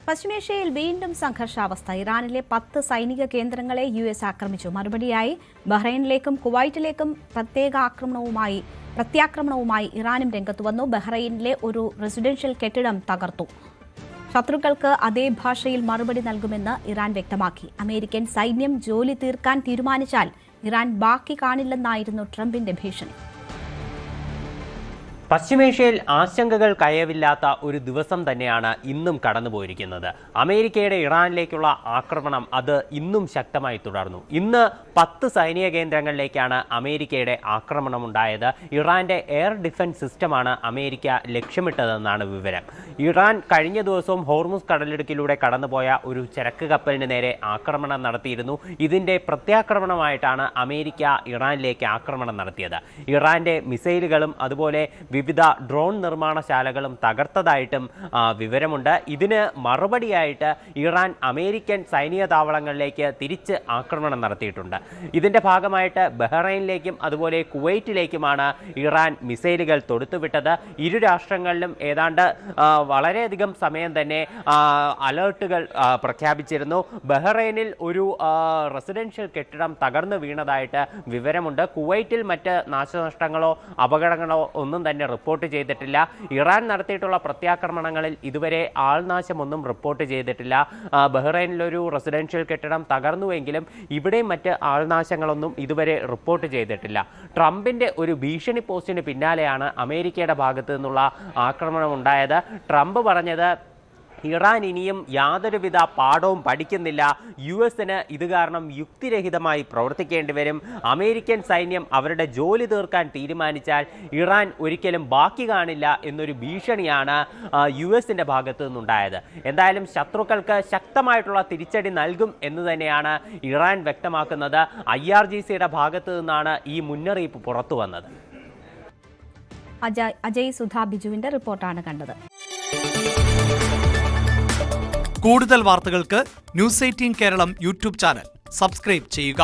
പശ്ചിമേഷ്യയിൽ വീണ്ടും സംഘർഷാവസ്ഥ. ഇറാനിലെ 10 സൈനിക കേന്ദ്രങ്ങളെ US ആക്രമിച്ചു. മറുപടിയായി ബഹ്റൈനിലേക്കും കുവൈറ്റിലേക്കും പ്രത്യാക്രമണവുമായി ഇറാനും രംഗത്തുവന്നു. ബഹ്റൈനിലെ ഒരു റെസിഡൻഷ്യൽ കെട്ടിടം തകർത്തു. ശത്രുക്കൾക്ക് അതേ ഭാഷയിൽ മറുപടി നൽകുമെന്ന് ഇറാൻ വ്യക്തമാക്കി. അമേരിക്കൻ സൈന്യം ജോലി തീർക്കാൻ തീരുമാനിച്ചാൽ ഇറാൻ ബാക്കി കാണില്ലെന്നായിരുന്നു ട്രംപിന്റെ ഭീഷണി. പശ്ചിമേഷ്യയിൽ ആശങ്കകൾ കയവില്ലാത്ത ഒരു ദിവസം തന്നെയാണ് ഇന്നും കടന്നുപോയിരിക്കുന്നത്. അമേരിക്കയുടെ ഇറാനിലേക്കുള്ള ആക്രമണം അത് ഇന്നും ശക്തമായി തുടർന്നു. ഇന്ന് 10 സൈനിക കേന്ദ്രങ്ങളിലേക്കാണ് അമേരിക്കയുടെ ആക്രമണമുണ്ടായത്. ഇറാന്റെ എയർ ഡിഫൻസ് സിസ്റ്റമാണ് അമേരിക്ക ലക്ഷ്യമിട്ടതെന്നാണ് വിവരം. ഇറാൻ കഴിഞ്ഞ ദിവസവും ഹോർമുസ് കടലിടുക്കിലൂടെ കടന്നുപോയ ഒരു ചരക്ക് കപ്പലിന് നേരെ ആക്രമണം നടത്തിയിരുന്നു. ഇതിന്റെ പ്രത്യാക്രമണമായിട്ടാണ് അമേരിക്ക ഇറാനിലേക്ക് ആക്രമണം നടത്തിയത്. ഇറാന്റെ മിസൈലുകളും അതുപോലെ വിവിധ ഡ്രോൺ നിർമ്മാണശാലകളും തകർത്തതായിട്ടും വിവരമുണ്ട്. ഇതിന് മറുപടിയായിട്ട് ഇറാൻ അമേരിക്കൻ സൈനിക താവളങ്ങളിലേക്ക് തിരിച്ച് ആക്രമണം നടത്തിയിട്ടുണ്ട്. ഇതിന്റെ ഭാഗമായിട്ട് ബഹ്റൈനിലേക്കും അതുപോലെ കുവൈറ്റിലേക്കുമാണ് ഇറാൻ മിസൈലുകൾ തൊടുത്തുവിട്ടത്. ഇരു രാഷ്ട്രങ്ങളിലും ഏതാണ്ട് വളരെയധികം സമയം തന്നെ അലേർട്ടുകൾ പ്രഖ്യാപിച്ചിരുന്നു. ബഹ്റൈനിൽ ഒരു റെസിഡൻഷ്യൽ കെട്ടിടം തകർന്നു വീണതായിട്ട് വിവരമുണ്ട്. കുവൈറ്റിൽ മറ്റ് നാശനഷ്ടങ്ങളോ അപകടങ്ങളോ ഒന്നും തന്നെ റിപ്പോർട്ട് ചെയ്തിട്ടില്ല. ഇറാൻ നടത്തിയിട്ടുള്ള പ്രത്യാക്രമണങ്ങളിൽ ഇതുവരെ ആൾനാശമൊന്നും റിപ്പോർട്ട് ചെയ്തിട്ടില്ല. ബഹ്റൈനിലൊരു റെസിഡൻഷ്യൽ കെട്ടിടം തകർന്നുവെങ്കിലും ഇവിടെ മറ്റ് ആൾനാശങ്ങളൊന്നും ഇതുവരെ റിപ്പോർട്ട് ചെയ്തിട്ടില്ല. ട്രംപിന്റെ ഒരു ഭീഷണി പോസ്റ്റിന് പിന്നാലെയാണ് അമേരിക്കയുടെ ഭാഗത്തു നിന്നുള്ള ആക്രമണം ഉണ്ടായത്. ട്രംപ് പറഞ്ഞത് ഇറാൻ ഇനിയും യാതൊരുവിധ പാഠവും പഠിക്കുന്നില്ല. US-ന് ഇത് കാരണം യുക്തിരഹിതമായി പ്രവർത്തിക്കേണ്ടി വരും. അമേരിക്കൻ സൈന്യം അവരുടെ ജോലി തീർക്കാൻ തീരുമാനിച്ചാൽ ഇറാൻ ഒരിക്കലും ബാക്കി കാണില്ല എന്നൊരു ഭീഷണിയാണ് US-ന്റെ ഭാഗത്തു നിന്നുണ്ടായത്. എന്തായാലും ശത്രുക്കൾക്ക് ശക്തമായിട്ടുള്ള തിരിച്ചടി നൽകും എന്ന് തന്നെയാണ് ഇറാൻ വ്യക്തമാക്കുന്നത്. IRGCയുടെ ഭാഗത്തു നിന്നാണ് ഈ മുന്നറിയിപ്പ് പുറത്തു വന്നത്. അജയ് സുധാ ബിജുവിന്റെ റിപ്പോർട്ടാണ് കണ്ടത്. കൂടുതൽ വാർത്തകൾക്ക് News 18 Keralam YouTube channel subscribe ചെയ്യുക.